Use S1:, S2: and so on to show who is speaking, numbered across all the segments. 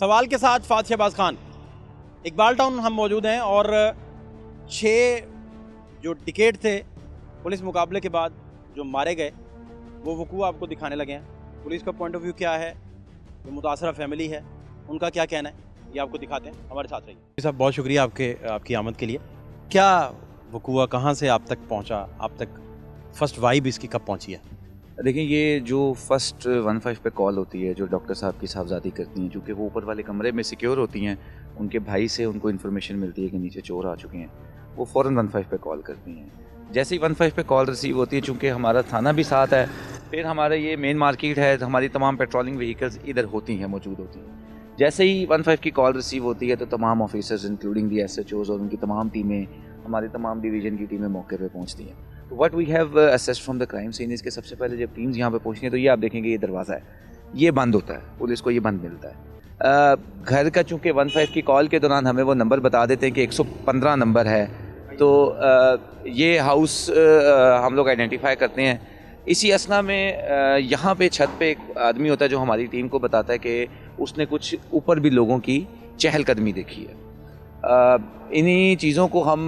S1: सवाल के साथ फात शहबाज खान। इकबाल टाउन हम मौजूद हैं और 6 जो डिकेट थे पुलिस मुकाबले के बाद जो मारे गए वो वकूआ आपको दिखाने लगे हैं। पुलिस का पॉइंट ऑफ व्यू क्या है, जो मुतासरा फैमिली है उनका क्या कहना है, ये आपको दिखाते हैं। हमारे साथ रहिए। साहब बहुत शुक्रिया आपकी आमद के लिए। क्या वकूआ कहाँ से आप तक पहुँचा, आप तक फर्स्ट वाइब इसकी कब पहुँची है?
S2: देखिए, ये जो फर्स्ट 15 पे कॉल होती है, जो डॉक्टर साहब की साहबजादी करती हैं, चूँकि वो ऊपर वाले कमरे में सिक्योर होती हैं, उनके भाई से उनको इन्फॉर्मेशन मिलती है कि नीचे चोर आ चुके हैं, वो फ़ौरन 15 पे कॉल करती हैं। जैसे ही 15 पे कॉल रिसीव होती है, चूँकि हमारा थाना भी साथ है, फिर हमारा ये मेन मार्केट है, हमारी तमाम पेट्रोलिंग व्हीकल्स इधर होती हैं, मौजूद होती हैं। जैसे ही 15 की कॉल रिसीव होती है तो तमाम ऑफिसर्स इंक्लूडिंग दी SHOs और उनकी तमाम टीमें, हमारी तमाम डिवीज़न की टीमें मौके पे पहुंचती हैं। तो what we have assessed from the crime scene, इसके सबसे पहले जब टीम्स यहाँ पे पहुंचती हैं तो ये आप देखेंगे ये दरवाज़ा है, ये बंद होता है, पुलिस को ये बंद मिलता है। घर का चूँकि 15 की कॉल के दौरान हमें वो नंबर बता देते हैं कि 115 नंबर है, तो ये हाउस हम लोग आइडेंटिफाई करते हैं। इसी असना में यहाँ पे छत पे एक आदमी होता है जो हमारी टीम को बताता है कि उसने कुछ ऊपर भी लोगों की चहलकदमी देखी है। इन्हीं चीज़ों को हम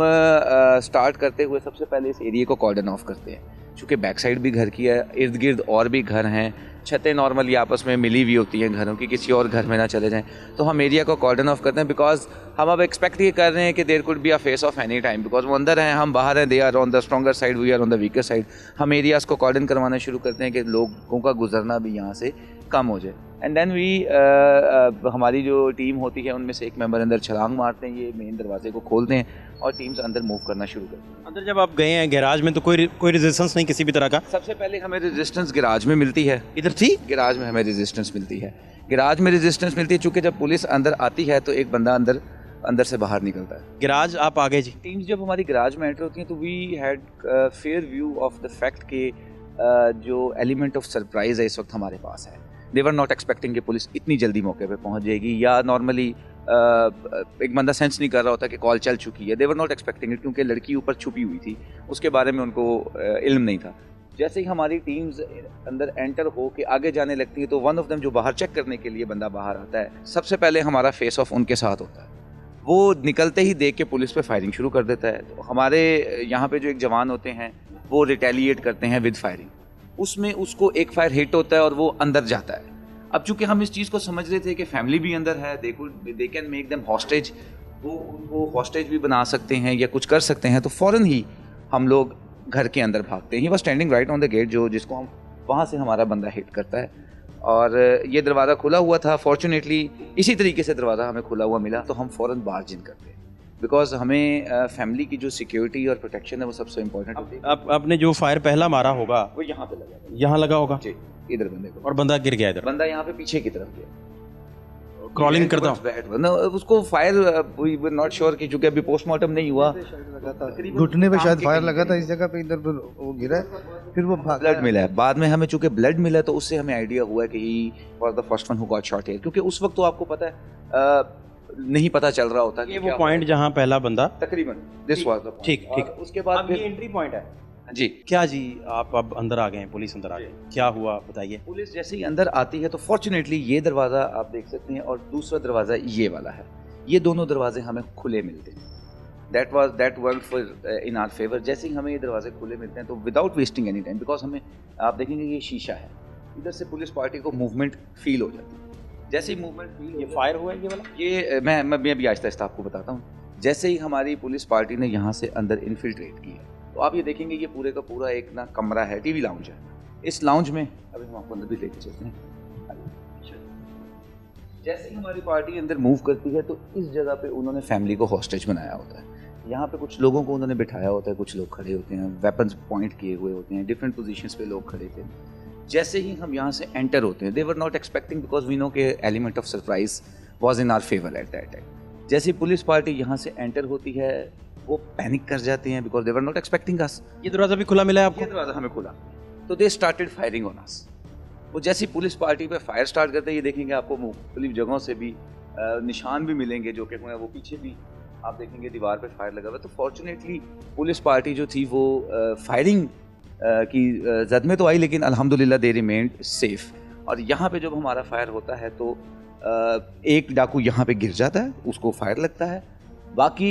S2: स्टार्ट करते हुए सबसे पहले इस एरिया को कॉर्डन ऑफ करते हैं, क्योंकि बैक साइड भी घर की है, इर्द गिर्द और भी घर हैं, छतें नॉर्मली आपस में मिली हुई होती हैं घरों की, किसी और घर में ना चले जाएं, तो हम एरिया को कॉर्डन ऑफ करते हैं। बिकॉज हम अब एक्सपेक्ट ये कर रहे हैं कि there could be a face of any time, because वो अंदर हैं, हम बाहर हैं, they are on the stronger side, we are on the weaker side. हम एरियाज़ को कॉर्डन करवाना शुरू करते हैं कि लोगों का गुजरना भी यहाँ से कम हो जाए। एंड देन वी हमारी जो टीम होती है उनमें से एक मेंबर अंदर छलांग मारते हैं, ये मेन दरवाजे को खोलते हैं और टीम्स अंदर मूव करना शुरू करती हैं।
S1: अंदर जब आप गए हैं गैराज में तो कोई रेजिस्टेंस नहीं किसी भी तरह का?
S2: सबसे पहले हमें रेजिस्टेंस गैराज में मिलती है।
S1: इधर थी
S2: गैराज में हमें रेजिस्टेंस मिलती है, गैराज में रेजिस्टेंस मिलती है, चूँकि जब पुलिस अंदर आती है तो एक बंदा अंदर से बाहर निकलता है।
S1: गैराज आप आ गए जी।
S2: टीम्स जब हमारी गैराज में एंटर होती हैं तो we had fair view of the fact कि जो एलिमेंट ऑफ सरप्राइज है इस वक्त हमारे पास है। दे वर नॉट एक्सपेक्टिंग कि पुलिस इतनी जल्दी मौके पे पहुंच जाएगी, या नॉर्मली एक बंदा सेंस नहीं कर रहा होता कि कॉल चल चुकी है। दे वर नॉट एक्सपेक्टिंग इट, क्योंकि लड़की ऊपर छुपी हुई थी, उसके बारे में उनको इल्म नहीं था। जैसे ही हमारी टीम्स अंदर एंटर हो के आगे जाने लगती है तो वन ऑफ देम जो बाहर चेक करने के लिए बंदा बाहर आता है, सबसे पहले हमारा फेस ऑफ उनके साथ होता है। वो निकलते ही देख के पुलिस पे फायरिंग शुरू कर देता है। तो हमारे यहाँ पे जो एक जवान होते हैं वो रिटेलिएट करते हैं विद फायरिंग, उसमें उसको एक फायर हिट होता है और वो अंदर जाता है। अब चूंकि हम इस चीज़ को समझ रहे थे कि फैमिली भी अंदर है, they can make them hostage, वो उनको हॉस्टेज भी बना सकते हैं या कुछ कर सकते हैं, तो फ़ौरन ही हम लोग घर के अंदर भागते हैं। He was standing right on the gate, जिसको हम वहाँ से हमारा बंदा हिट करता है और ये दरवाज़ा खुला हुआ था। फॉर्चुनेटली इसी तरीके से दरवाज़ा हमें खुला हुआ मिला तो हम फ़ौरन बार्ज इन करते हैं, बिकॉज हमें फैमिली की जो सिक्योरिटी और प्रोटेक्शन है वो सबसे इम्पोर्टेंट होती है।
S1: आपने जो फायर पहला मारा होगा
S2: वो यहाँ पे लगा,
S1: यहाँ लगा होगा
S2: जी, इधर बंदे को,
S1: और बंदा गिर गया इधर,
S2: बंदा यहाँ पे पीछे की तरफ गया,
S1: क्रॉलिंग करता हूँ।
S2: उसको fire we were not sure कि चूंकि अभी पोस्टमार्टम नहीं हुआ,
S3: घुटने पे शायद फायर लगा था, इस जगह पे इधर वो गिरा, फिर वो
S2: ब्लड मिला है। बाद में हमें चूंकि ब्लड मिला तो उससे हमें आइडिया हुआ कि he was the first one who got shot here, क्योंकि उस वक्त तो आपको पता है नहीं पता चल रहा होता
S1: ये वो पॉइंट जहाँ पहला बंदा
S2: तकरीबन दिस वाज द
S1: ठीक।
S2: उसके बाद
S1: ये एंट्री पॉइंट है
S2: जी।
S1: क्या जी, आप अब अंदर आ गए हैं, पुलिस अंदर आ गई, क्या हुआ बताइए?
S2: पुलिस जैसे ही अंदर आती है तो फॉर्चुनेटली ये दरवाज़ा आप देख सकते हैं और दूसरा दरवाज़ा ये वाला है, ये दोनों दरवाजे हमें खुले मिलते हैं। That worked for in our favour. जैसे ही हमें ये दरवाजे खुले मिलते हैं तो without wasting any time, because हमें आप देखेंगे ये शीशा है, इधर से पुलिस पार्टी को मूवमेंट फील हो जाती है। जैसे ही मूवमेंट फील,
S1: ये फायर हुआ है ये वाला,
S2: ये मैं भी आहिस्ता आहिस्ता आपको बताता हूँ। जैसे ही हमारी पुलिस पार्टी ने यहाँ से अंदर इन्फिल्ट्रेट किया तो आप ये देखेंगे ये पूरे का पूरा एक ना कमरा है, टीवी लाउंज है। इस लाउंज में अभी हम आपको अंदर भी लेके चलते हैं। जैसे ही हमारी पार्टी अंदर मूव करती है तो इस जगह पे उन्होंने फैमिली को हॉस्टेज बनाया होता है। यहाँ पे कुछ लोगों को उन्होंने बिठाया होता है, कुछ लोग खड़े होते हैं, वेपन्स पॉइंट किए हुए होते हैं, डिफरेंट पोजीशंस पे लोग खड़े थे। जैसे ही हम यहाँ से एंटर होते हैं, they were not expecting, because we know the element of surprise was in our favour at that time. जैसे ही पुलिस पार्टी यहाँ से एंटर होती है वो पैनिक कर जाते हैं, because they were not expecting us.
S1: ये दरवाज़ा भी खुला मिला है आपको?
S2: ये दरवाज़ा हमें खुला, तो they started firing on us. वो जैसी पुलिस पार्टी पे फायर स्टार्ट करते हैं, ये देखेंगे आपको मुख्तलिफ जगहों से भी निशान भी मिलेंगे, जो कि वो पीछे भी आप देखेंगे दीवार पे फायर लगा हुआ है। तो फॉर्चुनेटली पुलिस पार्टी जो थी वो फायरिंग की जद में तो आई, लेकिन अल्हम्दुलिल्लाह दे रिमेन्ड सेफ। और यहाँ पे जब हमारा फायर होता है तो एक डाकू यहाँ पे गिर जाता है, उसको फायर लगता है, बाकी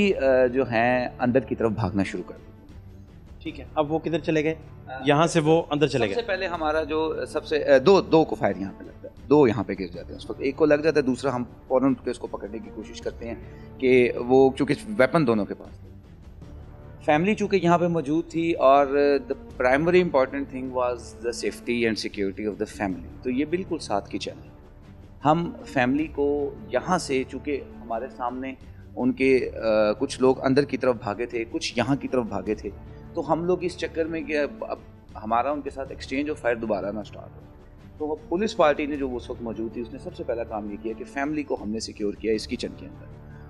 S2: जो हैं अंदर की तरफ भागना शुरू कर देते हैं।
S1: ठीक है, अब वो किधर चले गए? यहाँ से वो अंदर चले
S2: सबसे
S1: गए।
S2: पहले हमारा जो सबसे दो को फायर यहाँ पे लगता है, दो यहाँ पे गिर जाते हैं उस वक्त, एक को लग जाता है, दूसरा हम फौरन उसको पकड़ने की कोशिश करते हैं कि वो, चूँकि वेपन दोनों के पास थे। फैमिली चूँकि यहाँ पे मौजूद थी और the primary important thing was the safety and security of the family, तो ये बिल्कुल साथ की चल। हम फैमिली को यहाँ से, चूँकि हमारे सामने उनके कुछ लोग अंदर की तरफ भागे थे, कुछ यहाँ की तरफ भागे थे, तो हम लोग इस चक्कर में कि अब हमारा उनके साथ एक्सचेंज ऑफ फायर दोबारा ना स्टार्ट हो, तो पुलिस पार्टी ने जो उस वक्त मौजूद थी उसने सबसे पहला काम ये किया कि फैमिली को हमने सिक्योर किया इस किचन के अंदर,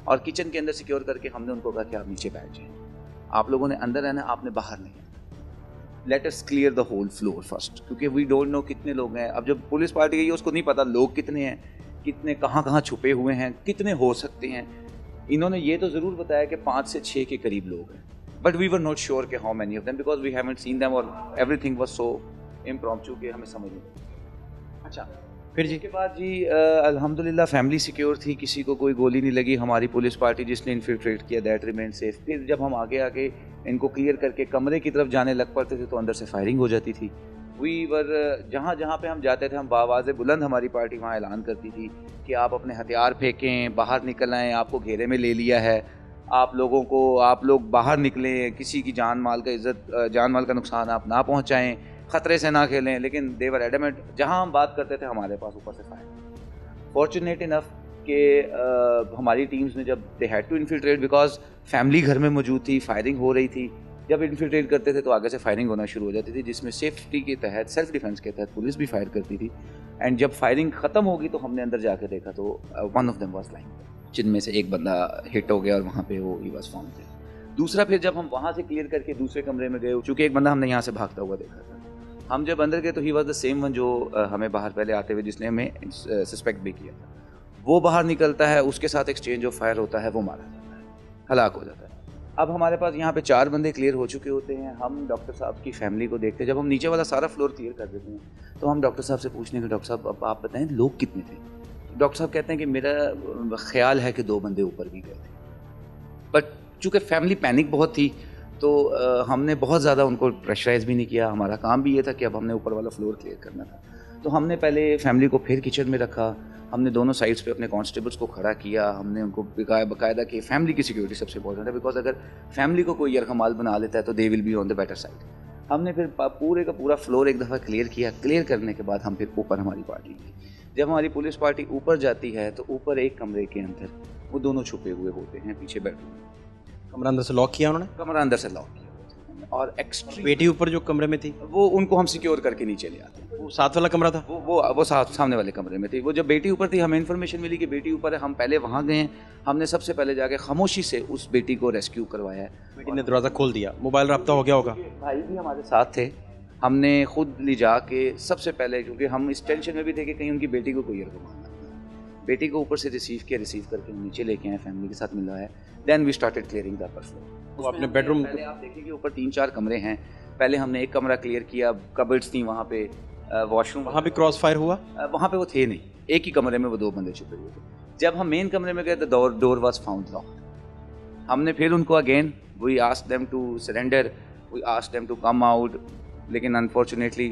S2: और किचन के अंदर सिक्योर करके हमने उनको कहा कि आप नीचे बैठ जाएं, आप लोगों ने अंदर रहना, आपने बाहर नहीं आना। Let us clear the whole floor first, क्योंकि वी डोंट नो कितने लोग हैं। अब जब पुलिस पार्टी गई उसको नहीं पता लोग कितने हैं, कितने कहाँ छुपे हुए हैं, कितने हो सकते हैं। इन्होंने ये तो ज़रूर बताया कि 5 से 6 के करीब लोग हैं, but we were not sure कि how many of them, because we haven't seen them और एवरीथिंग वाज सो इम्प्रॉम्प्टू कि हमें समझ नहीं आई।
S1: अच्छा, फिर जी?
S2: उसके बाद जी अल्हम्दुलिल्लाह फैमिली सिक्योर थी, किसी को कोई गोली नहीं लगी। हमारी पुलिस पार्टी जिसने इन्फिल्ट्रेट किया दैट रिमेन सेफ। फिर जब हम आगे आगे इनको क्लियर करके कमरे की तरफ जाने लग पड़ते थे तो अंदर से फायरिंग हो जाती थी। वी वर जहाँ जहाँ पे हम जाते थे हम बावाज़ बुलंद हमारी पार्टी वहाँ ऐलान करती थी कि आप अपने हथियार फेंकें, बाहर निकल आएँ, आपको घेरे में ले लिया है, आप लोग बाहर निकलें, किसी की जान माल का नुकसान आप ना पहुँचाएँ, ख़तरे से ना खेलें। लेकिन देवर एडमेंट, जहाँ हम बात करते थे हमारे पास ऊपर से फायर। फॉर्चुनेट इनफ कि हमारी टीम्स ने, जब they had to infiltrate because family घर में मौजूद थी, फायरिंग हो रही थी, जब इन्फिल्ट्रेट करते थे तो आगे से फायरिंग होना शुरू हो जाती थी, जिसमें सेफ्टी के तहत, सेल्फ डिफेंस के तहत पुलिस भी फायर करती थी। एंड जब फायरिंग ख़त्म होगी तो हमने अंदर जाके देखा तो one of them was lying, जिनमें से एक बंदा हिट हो गया और वहाँ पे वो ही वाज फाउंड। दूसरा, फिर जब हम वहाँ से क्लियर करके दूसरे कमरे में गए, चूँकि एक बंदा हमने यहाँ से भागता हुआ देखा था, हम जब अंदर गए तो he was the same one जो हमें बाहर पहले आते हुए जिसने हमें सस्पेक्ट भी किया था। वो बाहर निकलता है, उसके साथ एक्सचेंज ऑफ फायर होता है, वो मारा जाता है, हलाक हो जाता है। अब हमारे पास यहाँ पे 4 बंदे क्लियर हो चुके होते हैं। हम डॉक्टर साहब की फैमिली को देखते हैं, जब हम नीचे वाला सारा फ्लोर क्लियर कर देते हैं तो हम डॉक्टर साहब से पूछने के, डॉक्टर साहब अब आप बताएं लोग कितने थे? डॉक्टर साहब कहते हैं कि मेरा ख्याल है कि 2 बंदे ऊपर भी गए थे, बट चूँकि फैमिली पैनिक बहुत थी तो हमने बहुत ज़्यादा उनको प्रेशराइज़ भी नहीं किया। हमारा काम भी ये था कि अब हमने ऊपर वाला फ्लोर क्लियर करना था, तो हमने पहले फैमिली को फिर किचन में रखा, हमने दोनों साइड्स पे अपने कांस्टेबल्स को खड़ा किया, हमने उनको बाकायदा कि फैमिली की सिक्योरिटी सबसे इंपॉर्टेंट है, बिकॉज अगर फैमिली को कोई यरगमाल बना लेता है तो they will be on the better side. हमने फिर पूरे का पूरा फ्लोर एक दफ़ा क्लियर किया। क्लियर करने के बाद हम फिर ऊपर हमारी पार्टी गई। जब हमारी पुलिस पार्टी ऊपर जाती है तो ऊपर एक कमरे के अंदर वो दोनों छुपे हुए होते हैं पीछे बेडरूम।
S1: कमरा अंदर से लॉक किया उन्होंने?
S2: कमरा अंदर से लॉक किया और एक्सट्रीम
S1: बेटी ऊपर जो कमरे में थी
S2: वो उनको हम सिक्योर करके नीचे ले आते हैं।
S1: वो साथ वाला कमरा था?
S2: वो सामने वाले कमरे में थी। वो जब बेटी ऊपर थी, हमें इन्फॉर्मेशन मिली कि बेटी ऊपर है, हम पहले वहाँ गए। हमने सबसे पहले जाके खामोशी से उस बेटी को रेस्क्यू करवाया है।
S1: बेटी ने दरवाज़ा खोल दिया, मोबाइल रब्ता हो गया होगा?
S2: भाई भी हमारे साथ थे, हमने खुद ले जाके सबसे पहले, क्योंकि हम इस टेंशन में भी थे कि कहीं उनकी बेटी को कोई यरगमाल ना, बेटी को ऊपर से रिसीव करके हम नीचे लेके आए, फैमिली के साथ मिलवाया। Then we started clearing the upper floor.
S1: वो अपने बेडरूम,
S2: पहले आप देखिए ऊपर 3-4 कमरे हैं। पहले हमने एक कमरा क्लियर किया, कबर्ड्स थी वहाँ पे, वॉशरूम,
S1: वहाँ भी क्रॉस फायर हुआ?
S2: वहाँ पे वो थे नहीं, एक ही कमरे में वो 2 बंदे छुपे हुए थे। जब हम मेन कमरे में गए तो डोर वाज फाउंड लॉक्ड। हमने फिर उनको again we asked them to surrender, we asked them to come out, लेकिन अनफॉर्चुनेटली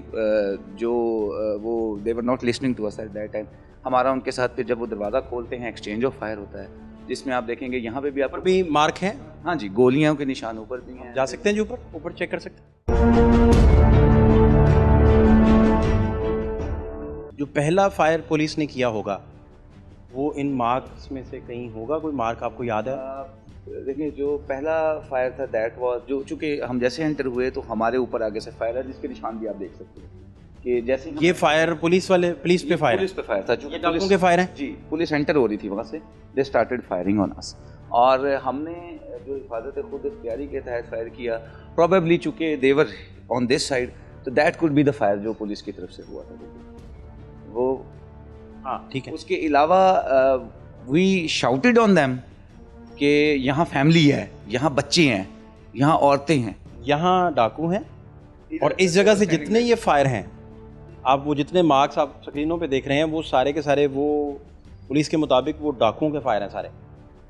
S2: वो they were not listening to us at that time. हमारा उनके साथ फिर जब वो दरवाज़ा खोलते हैं एक्सचेंज ऑफ फायर होता है, जिसमें आप देखेंगे यहाँ पे भी आप
S1: भी मार्क हैं।
S2: हाँ जी, गोलियों के निशान ऊपर भी हैं।
S1: जा सकते हैं जी ऊपर चेक कर सकते हैं। जो पहला फायर पुलिस ने किया होगा वो इन मार्क्स में से कहीं होगा? कोई मार्क आपको याद है?
S2: देखिए, जो पहला फायर था दैट वाज, जो चूँकि हम जैसे एंटर हुए तो हमारे ऊपर आगे से फायर है, जिसके निशान भी आप देख सकते हैं कि जैसे
S1: ये फायर पुलिस पे फायर
S2: था।
S1: ये डाकुओं के फायर हैं?
S2: जी, पुलिस एंटर हो रही थी वहाँ से, they started firing on us, और हमने जो हिफाजत खुद इख्तियारी के तहत फायर किया। प्रोबेबली चूँकि देवर ऑन दिस साइड, तो that could be the fire जो पुलिस की तरफ से हुआ था वो।
S1: हाँ ठीक है।
S2: उसके अलावा वी शाउटेड ऑन देम कि यहाँ फैमिली है, यहाँ बच्चे हैं, यहाँ औरतें हैं,
S1: यहाँ डाकू हैं, और इस जगह से जितने ये फायर हैं, आप वो जितने मार्क्स आप स्क्रीनों पे देख रहे हैं वो सारे के सारे वो पुलिस के मुताबिक वो डाकुओं के फायर हैं सारे।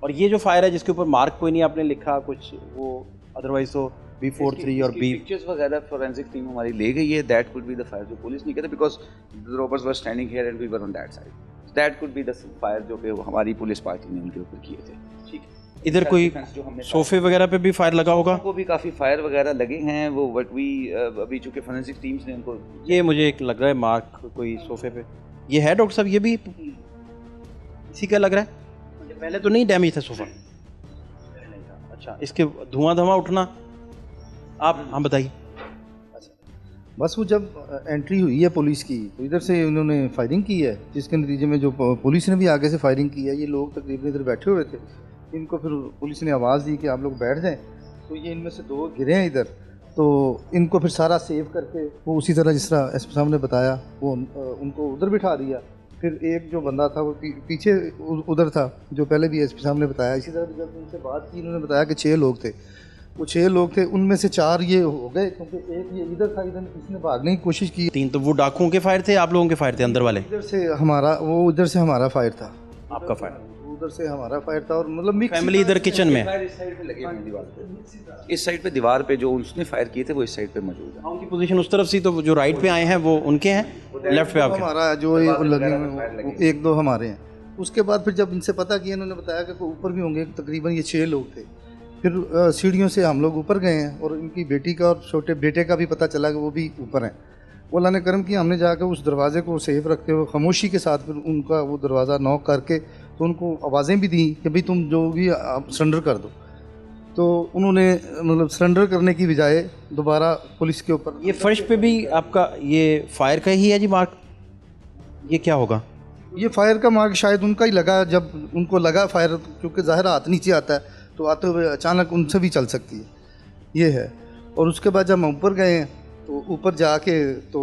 S1: और ये जो फायर है जिसके ऊपर मार्क कोई नहीं आपने लिखा कुछ, वो अदरवाइज तो B43 और B
S2: पिक्चर्स वगैरह फोरेंसिक टीम हमारी ले गई है। That could be the fire जो पुलिस नहीं कहते, because the robbers were standing here and we were on that side. That could be the fire जो कि हमारी पुलिस पार्टी ने उनके ऊपर किए थे। ठीक है,
S1: इधर कोई सोफे वगैरह पे भी फायर लगा होगा?
S2: उनको भी काफ़ी फायर वगैरह लगे हैं। वो बट वी अभी चूँकि फोरेंसिक टीम्स ने उनको,
S1: ये मुझे एक लग रहा है मार्क कोई सोफे पे, ये है डॉक्टर साहब, ये भी इसी का लग रहा है। पहले तो नहीं डैमेज था सोफा? अच्छा, इसके धुआं धुआं उठना आप हम बताइए।
S3: बस वो जब एंट्री हुई है पुलिस की तो इधर से उन्होंने फायरिंग की है, जिसके नतीजे में जो पुलिस ने भी आगे से फायरिंग की है। ये लोग तकरीबन इधर बैठे हुए थे, इनको फिर पुलिस ने आवाज़ दी कि आप लोग बैठ जाएं। तो ये इनमें से 2 गिरे हैं इधर, तो इनको फिर सारा सेव करके वो उसी तरह जिस तरह एसपी साहब ने बताया वो उनको उधर बिठा दिया। फिर एक जो बंदा था वो पीछे उधर था, जो पहले भी एसपी साहब ने बताया। इसी तरह जब उनसे बात की इन्होंने बताया कि 6 लोग थे। वो 6 लोग थे, उनमें से 4 ये हो गए क्योंकि एक ये इधर था, इधर इसने भागने की कोशिश की।
S1: 3 तो वो डाकुओं के फायर थे, आप लोगों के फायर थे अंदर वाले?
S3: इधर से हमारा, वो उधर से हमारा फायर था।
S1: आपका फायर?
S3: उधर से हमारा फायर था और मतलब मिक्स
S1: फैमिली इधर किचन में?
S2: इस साइड पे लगे हुए दीवार पे, इस साइड पे दीवार पे जो उसने फायर किए थे वो इस साइड पे मौजूद है।
S1: उनकी पोजीशन उस तरफ से, तो जो राइट पे आए हैं वो उनके हैं, लेफ्ट पे आपके?
S3: हमारा जो ये लगे हुए 1-2 हमारे हैं। उसके बाद फिर जब इनसे पता किया, इन्होंने बताया कि ऊपर भी होंगे, तकरीबन ये 6 लोग थे। फिर सीढ़ियों से हम लोग ऊपर गए हैं और इनकी बेटी का और छोटे बेटे का भी पता चला कि वो भी ऊपर हैं। वो अल्लाह ने करम किया, हमने जाकर उस दरवाज़े को सेफ रखते हुए खामोशी के साथ फिर उनका वो दरवाज़ा नॉक करके तो उनको आवाज़ें भी दी कि भाई तुम जो भी आप सरेंडर कर दो। तो उन्होंने मतलब सरेंडर करने की बजाय दोबारा पुलिस के ऊपर।
S1: ये फर्श पे भी आपका ये फायर का ही है जी मार्क? ये क्या होगा?
S3: ये फायर का मार्क शायद उनका ही लगा, जब उनको लगा फायर, क्योंकि ज़ाहिर हाथ नीचे आता है तो आते हुए अचानक उनसे भी चल सकती है, ये है। और उसके बाद जब हम ऊपर गए हैं तो ऊपर जाके तो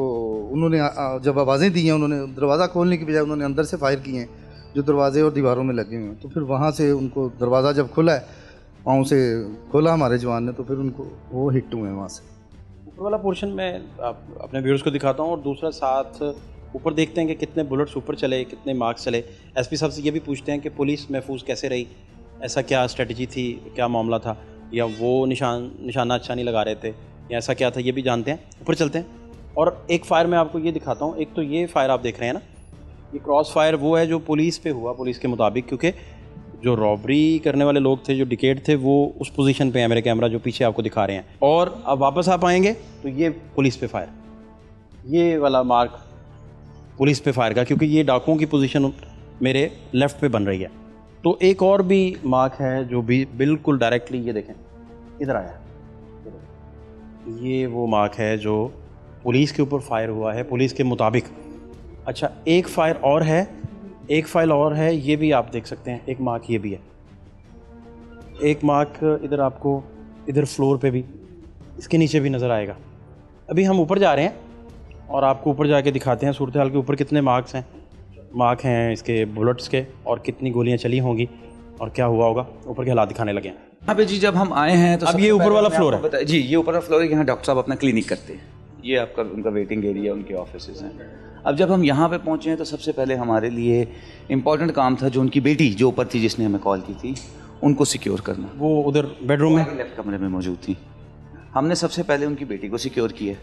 S3: उन्होंने जब आवाज़ें दी हैं, उन्होंने दरवाज़ा खोलने की बजाय उन्होंने अंदर से फायर किए हैं जो दरवाजे और दीवारों में लगे हुए हैं। तो फिर वहाँ से उनको दरवाज़ा जब खुला है, पाँव से खोला हमारे जवान ने, तो फिर उनको वो हिट हुए हैं वहाँ से।
S1: ऊपर वाला पोर्शन मैं अपने व्यूअर्स को दिखाता हूँ और दूसरा साथ ऊपर देखते हैं कि कितने बुलेट्स ऊपर चले, कितने मार्क्स चले। एसपी साहब से ये भी पूछते हैं कि पुलिस महफूज कैसे रही, ऐसा क्या स्ट्रेटजी थी, क्या मामला था, या वो निशाना अच्छा नहीं लगा रहे थे, या ऐसा क्या था, ये भी जानते हैं। ऊपर चलते हैं और एक फ़ायर मैं आपको ये दिखाता हूँ। एक तो ये फ़ायर आप देख रहे हैं ना, ये क्रॉस फायर वो है जो पुलिस पे हुआ, पुलिस के मुताबिक, क्योंकि जो रॉबरी करने वाले लोग थे, जो डिकेट थे, वो उस पोजीशन पे है। मेरे कैमरा जो पीछे आपको दिखा रहे हैं, और अब वापस आप आएंगे तो ये पुलिस पे फायर, ये वाला मार्क पुलिस पे फायर का, क्योंकि ये डाकुओं की पोजीशन मेरे लेफ़्ट पे बन रही है। तो एक और भी मार्क है जो भी बिल्कुल डायरेक्टली, ये देखें इधर आया, ये वो मार्क है जो पुलिस के ऊपर फायर हुआ है पुलिस के मुताबिक। अच्छा, एक फायर और है, एक फाइल और है, ये भी आप देख सकते हैं, एक मार्क ये भी है, एक मार्क इधर आपको, इधर फ्लोर पे भी, इसके नीचे भी नज़र आएगा। अभी हम ऊपर जा रहे हैं और आपको ऊपर जाके दिखाते हैं सूरत हाल के ऊपर कितने मार्क्स हैं, मार्क हैं इसके बुलेट्स के, और कितनी गोलियां चली होंगी और क्या हुआ होगा। ऊपर के हालात दिखाने लगे हैं।
S2: यहाँ पे जी जब हम आए हैं तो
S1: अब ये ऊपर वाला फ्लोर है
S2: जी, ये ऊपर वाला फ्लोर है, यहाँ डॉक्टर साहब अपना क्लिनिक करते हैं। ये आपका उनका वेटिंग एरिया, उनके ऑफिस हैं। अब जब हम यहाँ पे पहुँचे हैं तो सबसे पहले हमारे लिए इम्पॉर्टेंट काम था, जो उनकी बेटी जो ऊपर थी जिसने हमें कॉल की थी, उनको सिक्योर करना।
S1: वो उधर बेडरूम में
S2: लेफ्ट कमरे में मौजूद थी। हमने सबसे पहले उनकी बेटी को सिक्योर किया।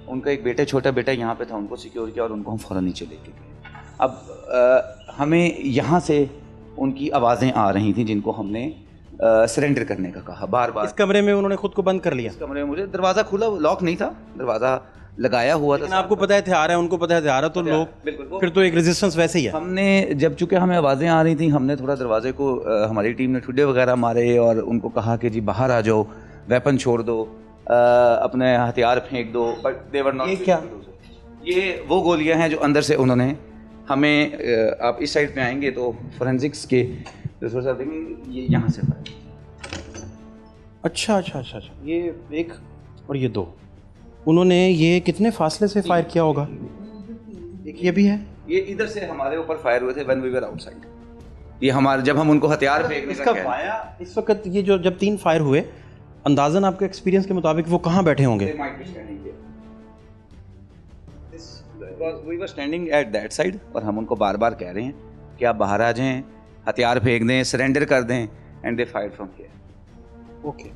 S2: उनका एक बेटा, छोटा बेटा यहाँ पे था, उनको सिक्योर किया और उनको हम फ़ौरन नीचे लेके गए। अब हमें यहाँ से उनकी आवाज़ें आ रही थी जिनको हमने सरेंडर करने का कहा बार बार।
S1: इस कमरे में उन्होंने खुद को बंद कर लिया?
S2: इस कमरे में मुझे दरवाज़ा खुला, लॉक नहीं था, दरवाज़ा लगाया हुआ था।
S1: आपको पता है हथियार है, उनको पता है हथियार है, तो लोग फिर तो एक रेजिस्टेंस वैसे ही है।
S2: हमने जब चूँकि हमें आवाज़ें आ रही थी, हमने थोड़ा दरवाजे को, हमारी टीम ने ठुड्डे वगैरह मारे और उनको कहा कि जी बाहर आ जाओ, वेपन छोड़ दो, अपने हथियार फेंक दो, बट दे वर नॉट।
S1: ये क्या?
S2: ये वो गोलियां हैं जो अंदर से उन्होंने हमें, आप इस साइड पे आएंगे तो फोरेंसिक्स के रिसोर्स आप देखेंगे, ये यहाँ से फायर।
S1: अच्छा अच्छा अच्छा अच्छा, ये एक और ये दो, उन्होंने ये कितने फासले से फायर किया होगा? एक ये भी है,
S2: ये इधर से हमारे ऊपर फायर हुए थे व्हेन वी वर आउटसाइड। ये हमारे, जब हम उनको हथियार फेंकने
S1: इसका फाया इस वक्त, ये जो जब 3 फायर हुए, अंदाजन आपके एक्सपीरियंस के मुताबिक वो कहाँ बैठे होंगे?
S2: We were standing at that side, और हम उनको बार बार कह रहे हैं कि आप बाहर आ जाएं, हथियार फेंक दें, सरेंडर कर दें, and they fight from here.
S1: Okay,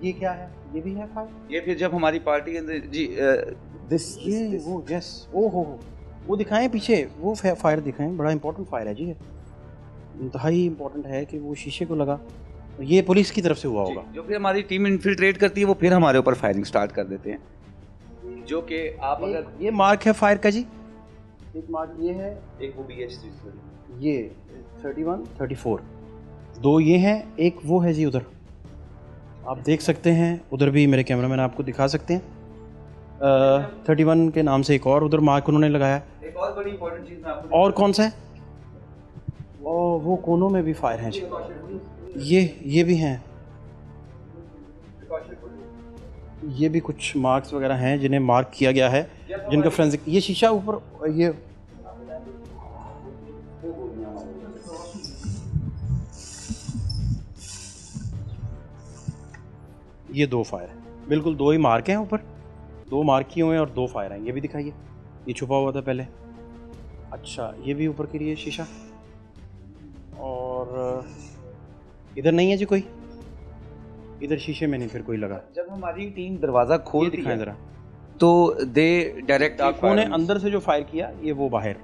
S1: ये क्या है? ये भी है फायर?
S2: ये फिर जब हमारी पार्टी के अंदर जी
S1: ये वो यस, ओ हो, वो दिखाएं पीछे, वो फायर दिखाएं, बड़ा इंपॉर्टेंट फायर है जी, ये इंतहाई इंपॉर्टेंट है कि वो शीशे को लगा। ये पुलिस की तरफ से हुआ होगा।
S2: जो फिर हमारी टीम इन्फिल्ट्रेट करती है, वो फिर हमारे ऊपर फायरिंग स्टार्ट कर देते हैं, जो कि आप अगर
S1: ये मार्क है फायर का जी, एक मार्क ये है,
S2: एक वो BH
S1: ये 31 34, दो ये हैं, एक वो है जी उधर, आप देख सकते हैं, उधर भी मेरे कैमरामैन आपको दिखा सकते हैं। 31 के नाम से एक और उधर मार्क उन्होंने लगाया।
S2: एक और बड़ी इंपॉर्टेंट चीज़ मैं आपको
S1: और कौन सा है? और वो कोनों में भी फायर हैं जी, ये भी हैं, ये भी कुछ मार्क्स वगैरह हैं जिन्हें मार्क किया गया है, जिनका फोरेंसिक, ये शीशा ऊपर, ये दो फायर हैं, बिल्कुल दो ही मार्क हैं ऊपर, दो मार्क किए हुए हैं और दो फायर हैं। ये भी दिखाइए, ये छुपा हुआ था पहले। अच्छा, ये भी ऊपर के लिए शीशा, और इधर नहीं है जी कोई, इधर शीशे में नहीं फिर कोई लगा।
S2: जब हमारी टीम दरवाज़ा खोल
S1: दिखाएं ज़रा,
S2: तो दे डायरेक्ट
S1: आपको ने अंदर से जो फायर किया, ये वो बाहर,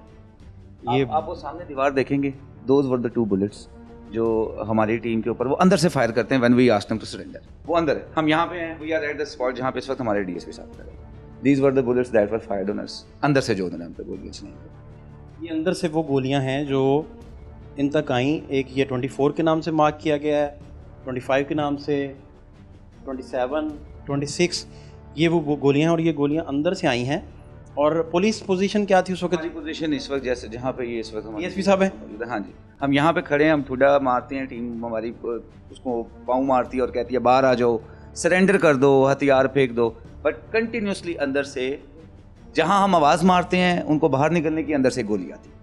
S1: ये
S2: आप वो सामने दीवार देखेंगे, दोज वर द 2 बुलेट्स जो हमारी टीम के ऊपर वो अंदर से फायर करते हैं when we asked them to surrender. वो अंदर है, हम यहाँ पे हैं, we are at the spot जहाँ पे इस वक्त हमारे DSP साहब खड़े हैं। These were the bullets that were fired on us, अंदर से जो उन्होंने हम पे गोलियां चलाई।
S1: ये अंदर से वो गोलियां हैं जो इन तक आई। एक ये 24 के नाम से मार्क किया गया है, 25 के नाम से, 27, 26, ये वो गोलियां हैं, और ये गोलियां अंदर से आई हैं। और पुलिस पोजीशन क्या थी उस वक्त?
S2: हमारी पोजीशन इस वक्त जैसे जहाँ पे ये इस वक्त हमारी
S1: DSP साहब हैं?
S2: हाँ जी, हम यहाँ पे खड़े हैं, हम ठुडा मारते हैं, टीम हमारी उसको पाँव मारती है और कहती है बाहर आ जाओ, सरेंडर कर दो, हथियार फेंक दो, बट कंटिन्यूसली अंदर से जहाँ हम आवाज़ मारते हैं उनको बाहर निकलने की, अंदर से गोली आती है,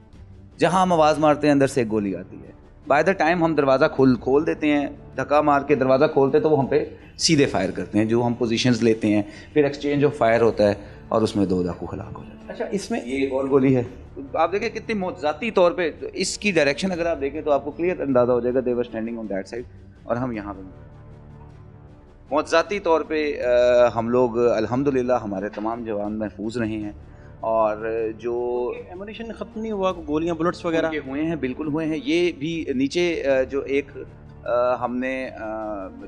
S2: जहाँ हम आवाज़ मारते हैं अंदर से गोली आती है। बाय द टाइम हम दरवाज़ा खोल देते हैं, धक्का मार के दरवाज़ा खोलते हैं, तो वो हम पे सीधे फायर करते हैं, जो हम पोजीशंस लेते हैं, फिर एक्सचेंज ऑफ फायर होता है और उसमें 2 डाकू हलाक हो जाते हैं।
S1: अच्छा, इसमें
S2: ये एक और गोली है, आप देखें कितनी मौजाती तौर पे इसकी डायरेक्शन अगर आप देखें तो आपको क्लियर अंदाज़ा हो जाएगा, they were standing on that side और हम यहाँ पे मौजाती तौर पे हम लोग अल्हम्दुलिल्लाह हमारे तमाम जवान महफूज रहे हैं। और जो
S1: एमुनेशन ख़त्म नहीं हुआ, गोलियां बुलेट्स वगैरह
S2: हुए हैं, बिल्कुल हुए हैं। ये भी नीचे जो एक हमने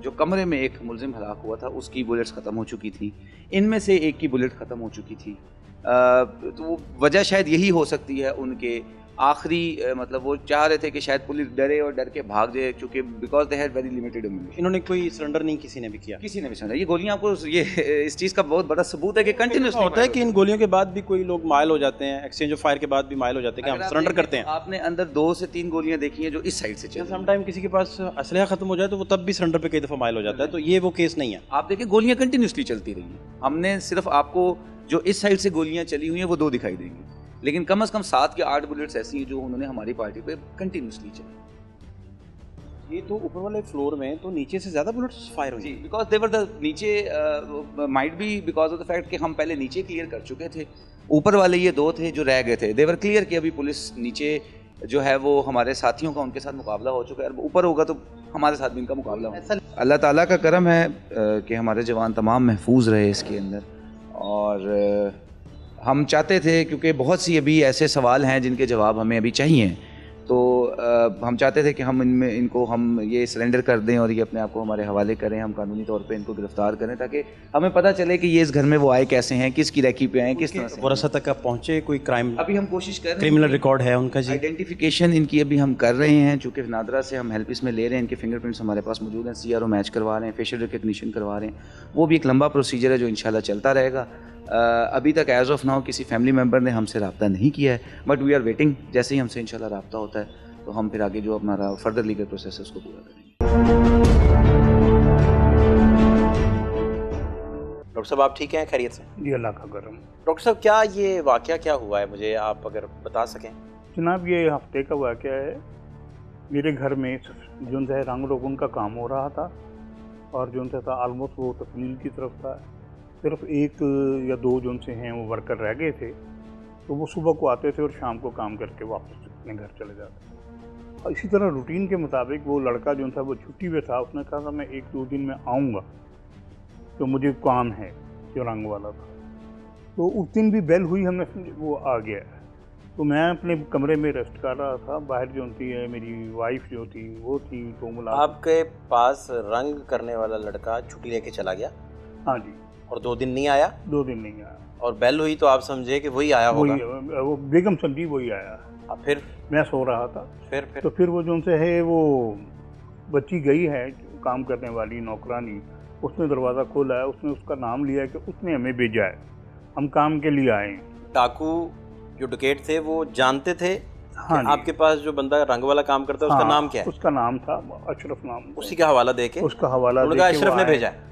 S2: जो कमरे में एक मुलजिम हलाक हुआ था उसकी बुलेट्स ख़त्म हो चुकी थी, इनमें से एक की बुलेट ख़त्म हो चुकी थी। तो वजह शायद यही हो सकती है उनके आखिरी मतलब वो चाह रहे थे कि शायद पुलिस डरे और डर के भाग जाए, क्योंकि because they had very limited ammunition.
S1: इन्होंने कोई सरेंडर नहीं किसी ने भी किया,
S2: किसी ने भी सुना। ये गोलियां आपको ये इस चीज़ का बहुत बड़ा सबूत है कि कंटिन्यूस
S1: होता है कि इन गोलियों के बाद भी कोई लोग माइल हो जाते हैं, एक्सचेंज ऑफ फायर के बाद भी माइल हो जाते हैं कि हम सरेंडर करते हैं।
S2: आपने अंदर 2 से 3 गोलियां देखी हैं जो इस साइड से चली।
S1: समटाइम किसी के पास असलहा खत्म हो जाए तो वो तब भी सरेंडर पे कई दफ़ा माइल हो जाता है, तो ये वो केस नहीं है।
S2: आप देखिए गोलियां कंटिन्यूसली चलती रही हैं, हमने सिर्फ आपको जो इस साइड से गोलियां चली हुई हैं वो 2 दिखाई देंगी, लेकिन कम से कम 7 या 8 बुलेट्स ऐसी हैं जो उन्होंने हमारी पार्टी पे कंटिन्यूसली चली।
S1: ये तो ऊपर वाले फ्लोर में तो नीचे से ज़्यादा बुलेट्स फायर हुई,
S2: बिकॉज दे वर द नीचे might be because of the fact कि हम पहले नीचे क्लियर कर चुके थे, ऊपर वाले ये 2 थे जो रह गए थे, दे वर क्लियर कि अभी पुलिस नीचे जो है वो हमारे साथियों का उनके साथ मुकाबला हो चुका है, ऊपर होगा तो हमारे साथ भी इनका मुकाबला होगा। अल्लाह ताला का करम है कि हमारे जवान तमाम महफूज रहे इसके अंदर। और हम चाहते थे, क्योंकि बहुत सी अभी ऐसे सवाल हैं जिनके जवाब हमें अभी चाहिए, तो हम चाहते थे कि हम इनको हम ये सरेंडर कर दें और ये अपने आप को हमारे हवाले करें, हम कानूनी तौर पे इनको गिरफ्तार करें, ताकि हमें पता चले कि ये इस घर में वो आए कैसे हैं, किसकी रैकी पे आए, किस तरह से
S1: वरासत तक आप पहुँचे, कोई क्राइम
S2: अभी हम कोशिश कर रहे हैं,
S1: क्रिमिनल रिकॉर्ड है उनका जी,
S2: आइडेंटिफिकेशन इनकी अभी हम कर रहे हैं, चूँकि नादरा से हम हेल्प इसमें ले रहे हैं, इनके फिंगरप्रिंट्स हमारे पास मौजूद हैं, CRO मैच करवा रहे हैं, फेशियल रिकग्निशन करवा रहे हैं, वो भी एक लंबा प्रोसीजर है जो इंशाल्लाह चलता रहेगा। अभी तक एज ऑफ नाउ किसी फैमिली मेम्बर ने हमसे रब्ता नहीं किया है, बट वी आर वेटिंग, जैसे ही हमसे इंशाल्लाह रब्ता होता है तो हम फिर आगे जो हमारा फर्दर लीगल प्रोसेस है उसको पूरा करेंगे।
S1: डॉक्टर साहब आप ठीक हैं, खैरियत से?
S4: जी अल्लाह का करम।
S1: डॉक्टर साहब क्या ये वाक़या क्या हुआ है, मुझे आप अगर बता सकें?
S4: जनाब ये हफ्ते का वाक़या है, मेरे घर में जो है रंग रोगन का काम हो रहा था और जो था आलमोस्ट वो तकमील की तरफ था, सिर्फ 1 या 2 जो से हैं वो वर्कर रह गए थे, तो वो सुबह को आते थे और शाम को काम करके वापस अपने घर चले जाते थे। इसी तरह रूटीन के मुताबिक वो लड़का जो था वो छुट्टी पे था, उसने कहा था मैं 1-2 दिन में आऊँगा, तो मुझे काम है, जो रंग वाला था। तो उस दिन भी बेल हुई, हमने वो आ गया। तो मैं अपने कमरे में रेस्ट कर रहा था, बाहर जो थी मेरी वाइफ जो थी वो थी, तो मुलाकात।
S1: आपके पास रंग करने वाला लड़का छुट्टी लेके चला गया?
S4: हाँ जी।
S1: और 2 दिन नहीं आया?
S4: 2 दिन नहीं आया।
S1: और बेल हुई तो आप समझे कि वही आया होगा?
S4: वो बेगम समझी वही आया।
S1: फिर
S4: मैं सो रहा था।
S1: फिर
S4: तो फिर वो जो से है वो बच्ची गई है काम करने वाली नौकरानी, उसने दरवाज़ा खोला है, उसने उसका नाम लिया कि उसने हमें भेजा है, हम काम के लिए आए।
S1: डाकू जो डकैत थे वो जानते थे?
S4: हाँ जी।
S1: आपके पास जो बंदा रंग वाला काम करता है उसका नाम क्या है?
S4: उसका नाम था अशरफ नाम।
S1: उसी का हवाला देके
S4: उसका हवाला
S1: अशरफ ने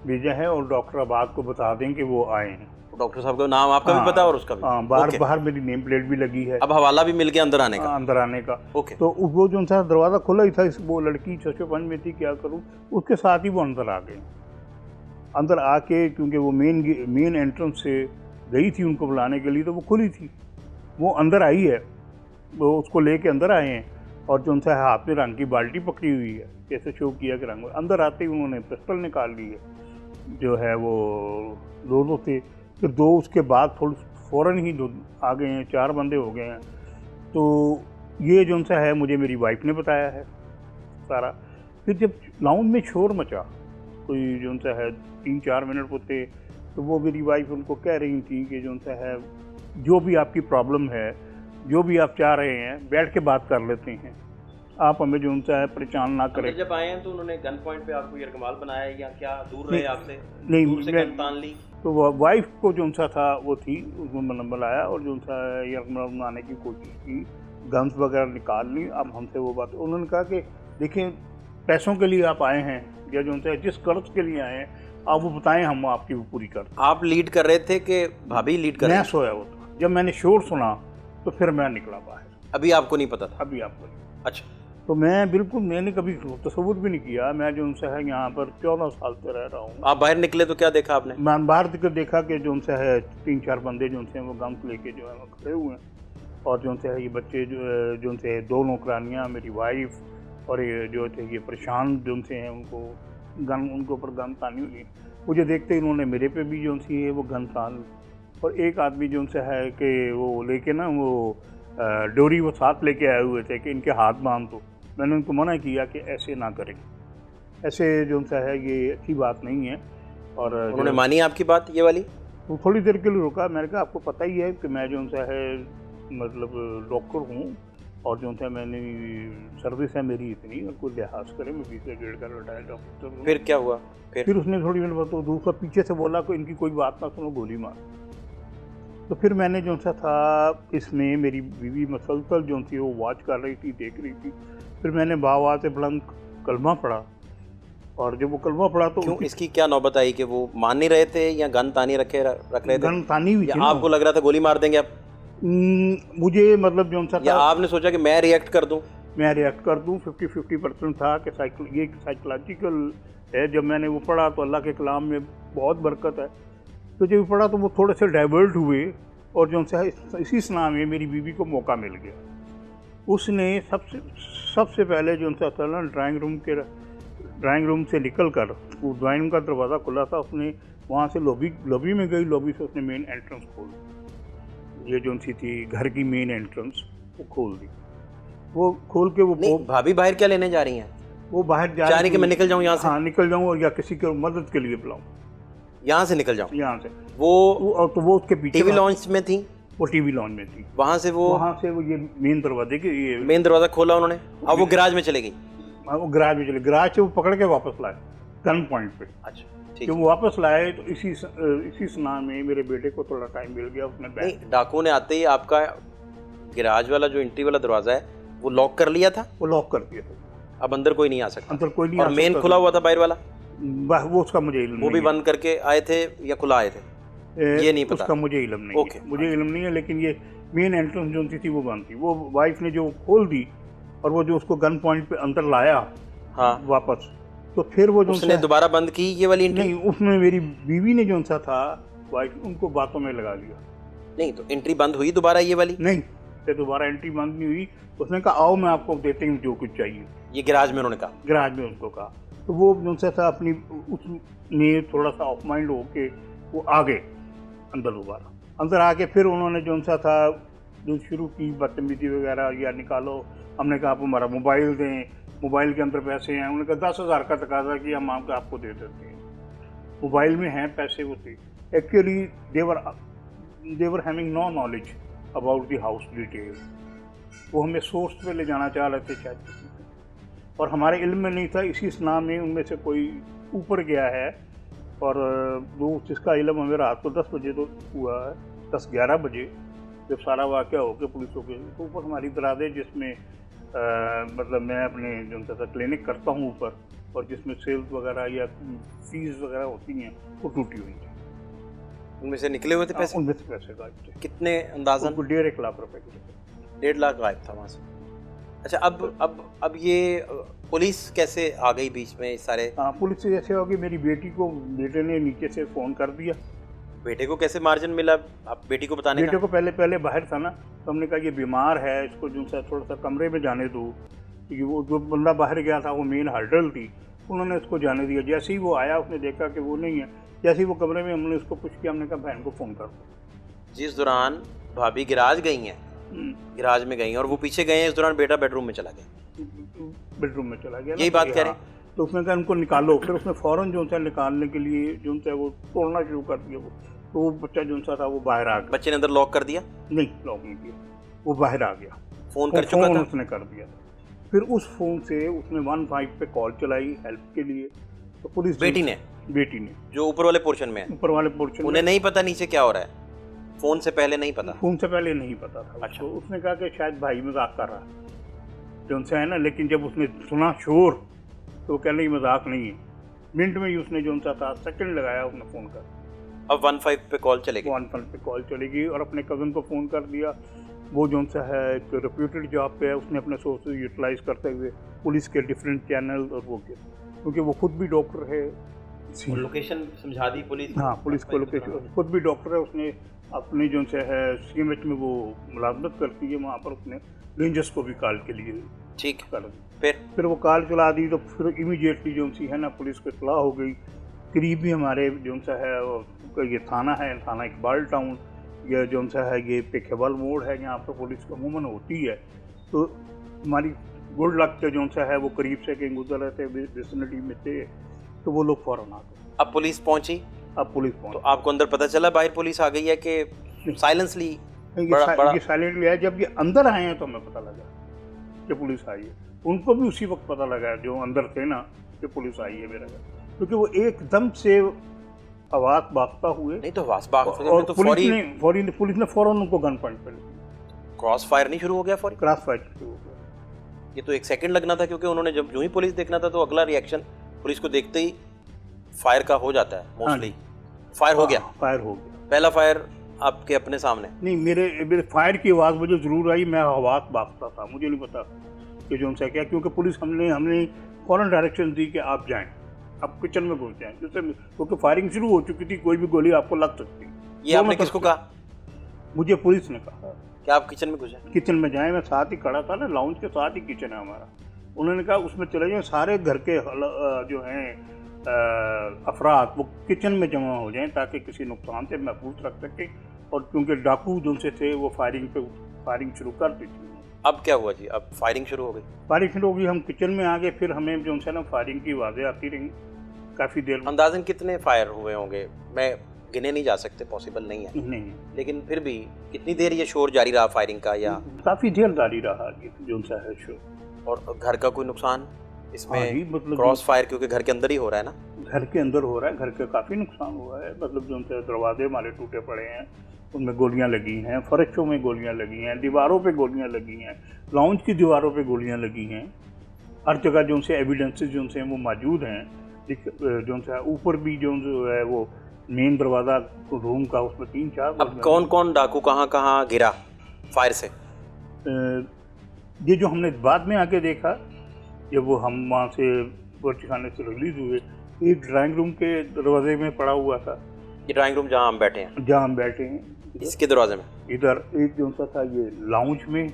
S4: भेजा है और डॉक्टर अबाद को बता दें कि वो आए हैं।
S1: डॉक्टर साहब का नाम आपका भी पता और उसका भी?
S4: बाहर मेरी नेम प्लेट भी लगी है।
S1: अब हवाला भी मिल गया अंदर आने का?
S4: ओके। तो वो जो था दरवाज़ा खुला ही था, वो लड़की 605 में थी, क्या करूँ, उसके साथ ही वो अंदर आ गए। अंदर आके क्योंकि वो मेन एंट्रेंस से गई थी उनको बुलाने के लिए, तो वो खुली थी, वो अंदर आई है, वो उसको लेके अंदर आए हैं और जो उनसे हाथ में रंग की बाल्टी पकड़ी हुई है, जैसे शो किया कि रंग। अंदर आते ही उन्होंने पिस्टल निकाल ली है, जो है वो 2 थे, फिर 2 उसके बाद फ़ौरन ही आ गए हैं, 4 बंदे हो गए हैं। तो ये जो उनसा है मुझे मेरी वाइफ ने बताया है सारा। फिर जब लाउंज में शोर मचा, कोई जो उनसा है 3-4 मिनट होते, तो वो मेरी वाइफ उनको कह रही थी कि जो उनसा है जो भी आपकी प्रॉब्लम है, जो भी आप चाह रहे हैं, बैठ के बात कर लेते हैं, आप हमें जो उनसा है परेशान ना करें।
S1: जब आए हैं तो उन्होंने गन पॉइंट पे आपको यरगमाल बनाया या क्या? दूर रहे आपसे?
S4: नहीं,
S1: दूर से गन तान ली?
S4: तो वाइफ को जो उनसा था वो थी, उसको नंबर आया और जो उनसा यरगमाल बनाने की कोशिश की, गन्स वगैरह निकाल ली। अब हमसे वो बात, उन्होंने कहा कि देखें पैसों के लिए आप आए हैं या जो उनसे जिस कर्ज के लिए आए हैं आप वो बताएं, हम आपकी वो पूरी कर।
S1: आप लीड कर रहे थे कि भाभी लीड कर रही?
S4: मैं सोया हुआ था, जब मैंने शोर सुना तो फिर मैं निकला बाहर।
S1: अभी आपको नहीं पता था?
S4: अभी आपको नहीं।
S1: अच्छा।
S4: तो मैं बिल्कुल, मैंने कभी तस्वुर भी नहीं किया, मैं जो उनसे है यहाँ पर 14 साल से रह रहा हूँ।
S1: आप बाहर निकले तो क्या देखा आपने?
S4: मैं बाहर देखा कि जो उनसे है 3-4 बंदे जो उनसे वो गन्स लेके जो है वो खड़े हुए हैं और जो उनसे है ये बच्चे जो उनसे 2 नौकरानियाँ, मेरी वाइफ और ये जो थे ये परेशान जो उनसे हैं, उनको ऊपर गन तानी हुई। मुझे देखते ही उन्होंने मेरे पे भी जो उनसी है वो गन तान, और एक आदमी जो उनसे है कि वो लेके ना वो डोरी वो साथ लेके आए हुए थे कि इनके हाथ बांध दो। मैंने उनको मना किया कि ऐसे ना करें, ऐसे जो उनसा है ये अच्छी बात नहीं है। और
S1: उन्होंने मानी आपकी बात ये वाली?
S4: तो थोड़ी देर के लिए रुका। मैंने कहा आपको पता ही है कि मैं जो उनसा है मतलब डॉक्टर हूँ और जो उनसे मैंने सर्विस है मेरी इतनी, और कोई लिहाज करे, मैं 20 से 1.5 का रिटायर्ड डॉक्टर हूँ।
S1: फिर क्या हुआ?
S4: फिर उसने थोड़ी देर बाद तो दूसरा पीछे से बोला कि इनकी कोई बात ना सुनो, गोली मार। तो फिर मैंने जो सा था, इसमें मेरी बीवी मसलसल जो थी वो वॉच कर रही थी, देख रही थी। फिर मैंने बाबा से बुलंद कलमा पढ़ा, और जब वो कलमा पढ़ा तो
S1: क्यों, इसकी क्या नौबत आई कि वो मान नहीं रहे थे या गन तानी रख रहे थे?
S4: गन तानी हुई थी।
S1: आपको लग रहा था गोली मार देंगे आप?
S4: मुझे मतलब जो सा
S1: या आपने सोचा कि मैं रिएक्ट कर दूं?
S4: मैं रिएक्ट कर दूं। 50% था कि ये साइकोलॉजिकल है। जब मैंने वो पढ़ा तो अल्लाह के कलाम में बहुत बरकत है, तो जब पढ़ा तो वो थोड़े से डाइवर्ट हुए और जो उनसे इसी स्ना में मेरी बीवी को मौका मिल गया। उसने सबसे पहले जो उनसे असल ड्राइंग रूम से निकल कर, वो ड्राइंग रूम का दरवाज़ा खुला था, उसने वहाँ से लॉबी में गई, लॉबी से उसने मेन एंट्रेंस खोल, ये जो उनसी थी घर की मेन एंट्रेंस वो खोल दी। वो खोल के वो
S1: भाभी बाहर क्या लेने जा रही हैं?
S4: वो बाहर जा
S1: रही कि मैं निकल जाऊँ यहाँ से?
S4: हाँ, निकल जाऊँ और या किसी की मदद के लिए बुलाऊँ,
S1: यहाँ से निकल जाऊँ।
S4: यहाँ से
S1: तो
S4: वो उसके पीछे
S1: टीवी लॉन्च में थी।
S4: वो टीवी लॉन्च में थी।
S1: वहाँ से वो
S4: ये मेन दरवाजे के ये
S1: मेन दरवाजा खोला उन्होंने। अब वो गैराज में चले गई?
S4: वो गैराज में चले, गैराज से वो पकड़ के वापस लाए गन पॉइंट पे।
S1: अच्छा, ठीक।
S4: जब वो वापस लाए तो इसी स्ना में मेरे बेटे को थोड़ा टाइम मिल गया। उसने
S1: नहीं, डाकू ने आते ही आपका गैराज वाला जो एंट्री वाला दरवाजा है वो लॉक कर लिया था?
S4: वो लॉक कर दिया था,
S1: अब अंदर कोई नहीं आ सकता?
S4: अंदर कोई नहीं।
S1: और मेन खुला हुआ था बाहर वाला?
S4: वो उसका मुझे इल्म नहीं,
S1: वो भी बंद करके आए थे या खुला आए थे? ये नहीं पता,
S4: उसका मुझे इल्म नहीं है। मुझे इल्म नहीं है, लेकिन ये मेन एंट्रेंस जो थी वो बंद थी। वो वाइफ ने जो खोल दी और वो जो उसको गन पॉइंट पे अंदर लाया,
S1: हाँ,
S4: वापस, तो फिर वो जो
S1: उसने दोबारा बंद की ये वाली एंट्री?
S4: नहीं, उसने मेरी बीवी ने जो सा था वाइफ, उनको बातों में लगा लिया।
S1: नहीं, तो एंट्री बंद हुई दोबारा ये वाली?
S4: नहीं, फिर दोबारा एंट्री बंद नहीं हुई। उसने कहा आओ मैं आपको देते हैं जो कुछ चाहिए,
S1: ये गैराज में उन्होंने कहा।
S4: गैराज में उनको कहा। तो वो उनसे था अपनी उसमें थोड़ा सा ऑफ माइंड होके वो आ गए अंदर। दोबारा अंदर आके फिर उन्होंने जो सा था जो शुरू की बदतमीजी वगैरह, या निकालो, हमने कहा आप हमारा मोबाइल दें, मोबाइल के अंदर पैसे हैं, उन्होंने कहा 10,000 का तकाजा कि हम आपको दे देते हैं, मोबाइल में हैं पैसे वो थे। Actually they were having no knowledge about the house detail. वो हमें सोर्स पे ले जाना चाह रहे थे शायद किसी को, और हमारे इल्म में नहीं था। इसी स्नाह में उनमें से कोई ऊपर गया है, और वो जिसका इल्म हमें रात को 10 बजे तो हुआ है, 10-11 बजे जब सारा वाक़या हो के पुलिस हो गई, तो ऊपर हमारी दराज़ें जिसमें मतलब मैं अपने जो सा क्लिनिक करता हूँ ऊपर, और जिसमें सेल्स वगैरह या फीस वगैरह होती हैं, वो टूटी हुई थी।
S1: उनमें से निकले हुए थे पैसे?
S4: उनमें से पैसे गायब थे।
S1: कितने अंदाज़न?
S4: 1.5 लाख रुपए के।
S1: 1.5 लाख गायब था वहाँ से। अच्छा, अब ये पुलिस कैसे आ गई बीच में इस सारे?
S4: हाँ, पुलिस से ऐसे होगी, मेरी बेटे ने नीचे से फ़ोन कर दिया।
S1: बेटे को कैसे मार्जिन मिला आप बेटी को बताने
S4: बेटे
S1: का?
S4: को पहले बाहर था ना, तो हमने कहा ये बीमार है, इसको जो सा थोड़ा सा कमरे में जाने दो, क्योंकि वो जो बंदा बाहर गया था वो मेन हर्डल थी, उन्होंने उसको जाने दिया। जैसे ही वो आया उसने देखा कि वो नहीं है, जैसे ही वो कमरे में, हमने उसको पुश किया, हमने कहा बहन को फ़ोन कर दो।
S1: जिस दौरान भाभी गिराज गई हैं, गिराज में गई और वो पीछे गए हैं, इस दौरान बेटा बेडरूम में चला गया।
S4: बेडरूम में चला गया,
S1: यही बात कह रहे?
S4: तो उसने कहा उनको निकालो। फिर उसने फ़ौरन जो सा निकालने के लिए जो सा वो तोड़ना शुरू कर दिया। तो वो बच्चा जो सा था वो बाहर आ गया।
S1: बच्चे ने अंदर लॉक कर दिया?
S4: नहीं, लॉक नहीं किया, वो बाहर आ गया।
S1: फ़ोन कर चुका था?
S4: उसने कर दिया। फिर उस फ़ोन से उसने 15 पे कॉल चलाई हेल्प के लिए। तो पुलिस
S1: बेटी ने जो ऊपर वाले पोर्शन में है,
S4: ऊपर वाले पोर्शन,
S1: उन्हें नहीं पता नीचे क्या हो रहा है? फ़ोन से पहले नहीं पता?
S4: फ़ोन से पहले नहीं पता था।
S1: अच्छा।
S4: तो उसने कहा कि शायद भाई मजाक कर रहा है जो उनसे है ना, लेकिन जब उसने सुना शोर तो कह नहीं मजाक नहीं है। मिनट में ही उसने जो उनसा था सेकंड लगाया, उसने फ़ोन कर।
S1: अब 15 पे कॉल चलेगी?
S4: 15 पे कॉल चलेगी, और अपने कज़न को फ़ोन कर दिया। वो जो सा है एक रेप्यूटेड जॉब पे है, उसने अपने सोर्सेज यूटिलाइज़ करते हुए पुलिस के डिफरेंट चैनल और वो किया, क्योंकि वो खुद भी डॉक्टर है।
S1: लोकेशन समझा दी पुलिस?
S4: हाँ, पुलिस को लोकेशन, खुद भी डॉक्टर है। उसने अपने जो से है CMH में वो मुलाजमत करती है, वहाँ पर उसने रेंजर्स को भी कॉल के लिए
S1: ठीक
S4: कर
S1: दी।
S4: फिर वो कॉल चला दी, तो फिर इमीडिएटली जो सी है ना पुलिस को इत्तला हो गई। करीब ही हमारे जो सा है ये थाना है, थाना इकबाल टाउन, या जो सा है ये पेखेवाल मोड़ है, यहाँ पर पुलिस अमूमन होती है। तो हमारी गुड लक के जो सा है वो करीब से कहीं गुजर रहे थे, विसिनिटी में थे, तो वो लोग फ़ौरन आ गए।
S1: अब पुलिस पहुंची?
S4: अब पुलिस पहुंची।
S1: तो आपको अंदर पता चला बाहर पुलिस आ गई है कि साइलेंसली?
S4: ये साइलेंटली आया। जब ये अंदर आए हैं तो हमें पता लगा कि पुलिस आई है। उनको भी उसी वक्त पता लगा जो अंदर थे ना कि पुलिस आई है मेरा घर, क्योंकि वो एकदम से आवाज भागता हुए।
S1: नहीं तो आवाज भागते
S4: और
S1: तो
S4: पुलिस ने फौरन उनको गन पॉइंट पे
S1: क्रॉस फायर नहीं शुरू हो गया? फौरी
S4: क्रॉस फायर शुरू हो गया।
S1: ये तो 1 सेकंड लगना था, क्योंकि उन्होंने जब जो ही पुलिस देखना था तो अगला रिएक्शन पुलिस को देखते ही फायर का हो जाता है मोस्टली। फायर हो गया?
S4: फायर हो गया।
S1: पहला फायर आपके अपने सामने?
S4: नहीं, मेरे फायर की आवाज़ मुझे ज़रूर आई। मैं आवाज़ भागता था, मुझे नहीं पता कि जो उनसे क्या, क्योंकि पुलिस हमने फ़ौरन डायरेक्शन दी कि आप जाएं, आप किचन में घुस जाएं, जैसे क्योंकि फायरिंग शुरू हो चुकी थी, कोई भी गोली आपको लग सकती।
S1: ये आपने किसको कहा?
S4: मुझे पुलिस ने कहा
S1: कि आप किचन में घुसे?
S4: किचन में जाएं। मैं साथ ही खड़ा था ना, लाउंज के साथ ही किचन है हमारा। उन्होंने कहा उसमें चले जाएं, सारे घर के जो हैं अफराद वो किचन में जमा हो जाएं, ताकि किसी नुकसान से महफूज रख सके। और क्योंकि डाकू जो से थे वो फायरिंग शुरू कर दी थी।
S1: अब क्या हुआ जी? अब फायरिंग शुरू हो गई?
S4: फायरिंग शुरू हो गई, हम किचन में आ गए। फिर हमें जो है ना फायरिंग की आवाज़ें आती रही काफ़ी देर।
S1: अंदाज़न कितने फायर हुए होंगे? मैं गिने नहीं जा सकते, पॉसिबल नहीं है,
S4: नहीं,
S1: लेकिन फिर भी कितनी देर ये शोर जारी रहा फायरिंग का? या
S4: काफ़ी देर जारी रहा जो सा है शोर।
S1: और घर का कोई नुकसान इसमें?
S4: मतलब
S1: क्रॉस फायर क्योंकि घर के अंदर ही हो रहा है ना?
S4: घर के अंदर हो रहा है, घर का काफ़ी नुकसान हुआ है। मतलब जो उनसे दरवाजे हमारे टूटे पड़े हैं, उनमें गोलियां लगी हैं, फर्शों में गोलियां लगी हैं, दीवारों पे गोलियां लगी हैं, लाउंज की दीवारों पे गोलियां लगी हैं। हर जगह जो उनसे एविडेंसेस जो उनसे वो मौजूद हैं। जो उनसे ऊपर भी जो है वो मेन दरवाज़ा रूम का, उसमें 3-4।
S1: अब कौन कौन डाकू कहाँ कहाँ गिरा फायर से?
S4: ये जो हमने बाद में आके देखा, जब वो हम वहाँ से बर्ची खाने से रिलीज हुए, एक ड्राइंग रूम के दरवाजे में पड़ा हुआ था।
S1: ये ड्राइंग रूम जहाँ हम बैठे हैं?
S4: जहाँ हम बैठे हैं,
S1: इसके दरवाजे में?
S4: इधर एक जो सा था ये लाउंज में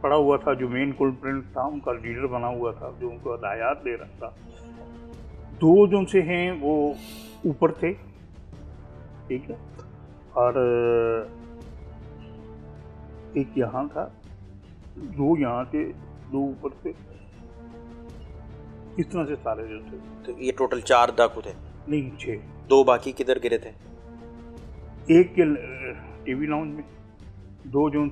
S4: पड़ा हुआ था, जो मेन कुलप्रिंट था उनका लीडर बना हुआ था, जो उनको हदायत दे रहा था। दो जो से हैं वो ऊपर थे, ठीक है, और एक यहाँ था, दो यहाँ थे, दो ऊपर थे, इस तरह से सारे जो थे।
S1: तो ये टोटल 4 डाकू थे?
S4: नहीं, 6।
S1: 2 बाकी किधर गिरे थे?
S4: एक के टीवी लाउंज में, दो जो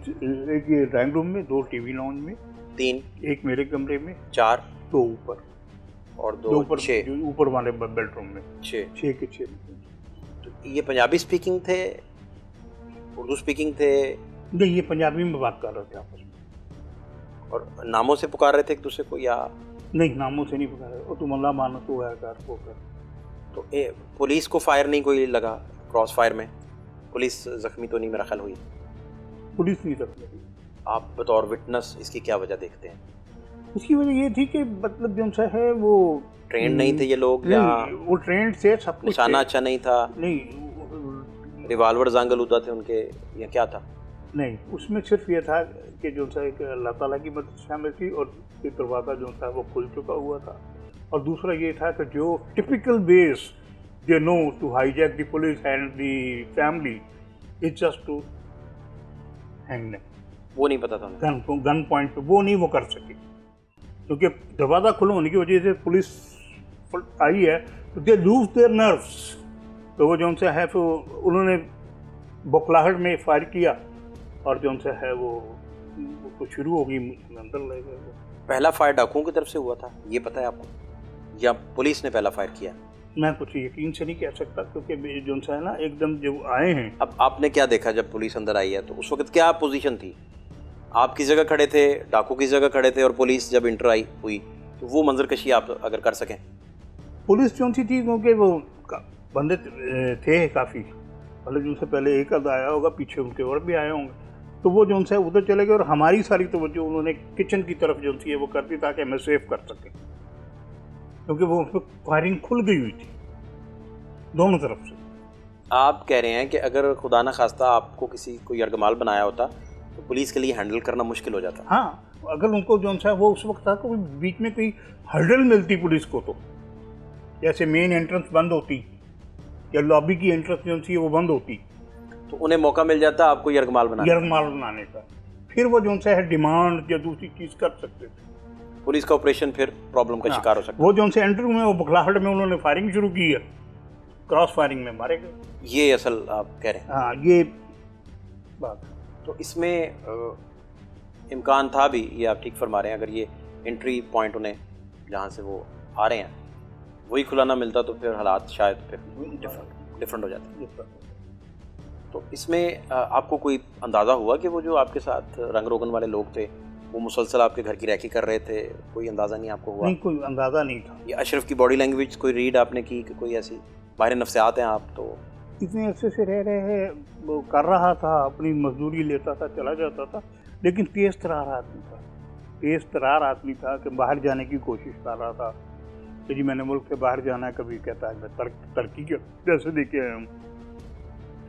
S4: एक ये ड्राइंग रूम में, 2 टीवी लाउंज में,
S1: 3,
S4: एक मेरे कमरे में,
S1: 4,
S4: 2 ऊपर
S1: और 2
S4: ऊपर,
S1: 6।
S4: ऊपर वाले बेडरूम में
S1: 6
S4: के 6।
S1: तो ये पंजाबी स्पीकिंग थे, उर्दू स्पीकिंग थे?
S4: नहीं, ये पंजाबी में बात कर रहे थे आपस में।
S1: और नामों से पुकार रहे थे एक दूसरे को या?
S4: नहीं, नामों से नहीं पुकारा, और तुम अल्लाह मानो तो है कर वो कर।
S1: तो पुलिस को फायर नहीं कोई लगा? क्रॉस फायर में पुलिस जख्मी तो नहीं मेरा ख्याल हुई?
S4: पुलिस नहीं रखी।
S1: आप बतौर विटनेस इसकी क्या वजह देखते हैं?
S4: उसकी वजह ये थी कि मतलब जो सा है वो
S1: ट्रेंड नहीं थे ये लोग या
S4: वो ट्रेंड से सब कुछ
S1: निशाना अच्छा नहीं था?
S4: नहीं,
S1: रिवाल्वर जांगलूदा थे उनके या क्या था?
S4: नहीं, उसमें सिर्फ ये था कि जो सा एक अल्लाह ताला की मदद शामिल थी, और ये दरवाज़ा जो था वो खुल चुका हुआ था, और दूसरा ये था कि जो typical base they know to hijack the police and the family is just to hang them.
S1: वो नहीं पता था उन्हें?
S4: गन पॉइंट पे वो नहीं वो कर सके, क्योंकि दरवाज़ा खुला होने की वजह से पुलिस आई है तो दे लूज देयर नर्व्स। तो वो जो उनसे है फिर उन्होंने बौखलाहट में फायर किया, और जो उनसे है वो तो शुरू हो गई, अंदर ले गए।
S1: पहला फायर डाकुओं की तरफ से हुआ था ये पता है आपको, या पुलिस ने पहला फायर किया?
S4: मैं कुछ यकीन से नहीं कह सकता, क्योंकि जो है ना एकदम जब आए हैं।
S1: अब आपने क्या देखा जब पुलिस अंदर आई है? तो उस वक्त क्या पोजीशन थी? आप किस जगह खड़े थे, डाकू किस जगह खड़े थे, और पुलिस जब इंटर आई हुई तो वो मंजर कशी आप अगर कर सकें?
S4: पुलिस जो सी थी, क्योंकि वो बंदे थे काफ़ी, मतलब जो से पहले एक आधा आया होगा, पीछे उनके और भी आए होंगे, तो वो जो है उधर चले गए, और हमारी सारी तवज्जो उन्होंने किचन की तरफ जो थी वो कर दी ताकि हमें सेफ कर सकें, क्योंकि वो उसमें फायरिंग खुल गई हुई थी दोनों तरफ से।
S1: आप कह रहे हैं कि अगर खुदा न खास्ता आपको किसी को यरगमाल बनाया होता तो पुलिस के लिए हैंडल करना मुश्किल हो जाता?
S4: हाँ, अगर उनको जो है वो उस वक्त था कोई बीच में कोई हर्डल मिलती पुलिस को, तो जैसे मेन एंट्रेंस बंद होती या लॉबी की एंट्रेंस जो थी वो बंद होती,
S1: तो उन्हें मौका मिल जाता आपको यरगमाल
S4: बनाने का, फिर वो जो है डिमांड या दूसरी चीज़ कर सकते थे।
S1: पुलिस का ऑपरेशन फिर प्रॉब्लम का शिकार हो सकता।
S4: वो जो एंट्री में वो बखलाहट में उन्होंने फायरिंग शुरू की है, क्रॉस फायरिंग में मारे गए।
S1: ये असल आप कह रहे हैं?
S4: हाँ, ये बात।
S1: तो इसमें इम्कान था भी, ये आप ठीक फरमा रहे हैं, अगर ये एंट्री पॉइंट उन्हें जहाँ से वो आ रहे हैं वही खुला ना मिलता तो फिर हालात शायद फिर डिफरेंट हो जाते। तो इसमें आपको कोई अंदाज़ा हुआ कि वो जो आपके साथ रंग रोगन वाले लोग थे वो मुसलसल आपके घर की रैकी कर रहे थे? कोई अंदाज़ा नहीं आपको हुआ?
S4: नहीं, कोई अंदाज़ा नहीं था।
S1: ये अशरफ की बॉडी लैंग्वेज कोई रीड आपने की कि कोई ऐसी बाहर नफ्सियात हैं? आप तो
S4: इतने अच्छे से रह रहे हैं, वो कर रहा था, अपनी मजदूरी लेता था, चला जाता था, लेकिन तेज़ तरार आदमी था कि बाहर जाने की कोशिश कर रहा था कि जी मैंने मुल्क से बाहर जाना है, कभी कहता है मैं तरक्की के जैसे देखे आया हूँ,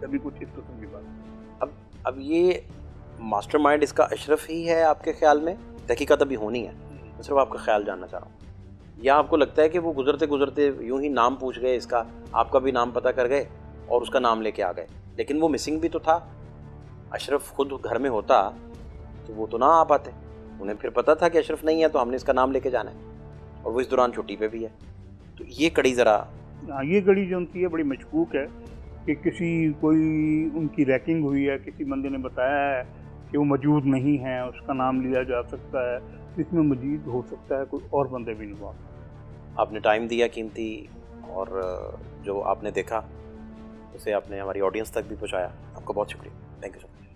S4: कभी कुछ इस किस्म की बात।
S1: अब ये मास्टरमाइंड इसका अशरफ ही है आपके ख्याल में? तहकीकात अभी होनी है, मैं सिर्फ आपका ख्याल जानना चाह रहा हूँ। या आपको लगता है कि वो गुजरते गुजरते यूं ही नाम पूछ गए इसका, आपका भी नाम पता कर गए और उसका नाम लेके आ गए? लेकिन वो मिसिंग भी तो था। अशरफ खुद घर में होता तो वो तो ना आ पाते, उन्हें फिर पता था कि अशरफ नहीं है तो हमने इसका नाम लेके जाना है, और वो इस दौरान छुट्टी पे भी है। तो ये कड़ी ज़रा,
S4: ये कड़ी जो उनकी है बड़ी मशकूक है कि कोई उनकी रैकिंग हुई है, किसी बंदे ने बताया है कि वो मौजूद नहीं है, उसका नाम लिया जा सकता है, इसमें मजीद हो सकता है कोई और बंदे भी इन्वॉल्व।
S1: आपने टाइम दिया कीमती, और जो आपने देखा उसे आपने हमारी ऑडियंस तक भी पहुंचाया, आपका बहुत शुक्रिया। Thank you so much.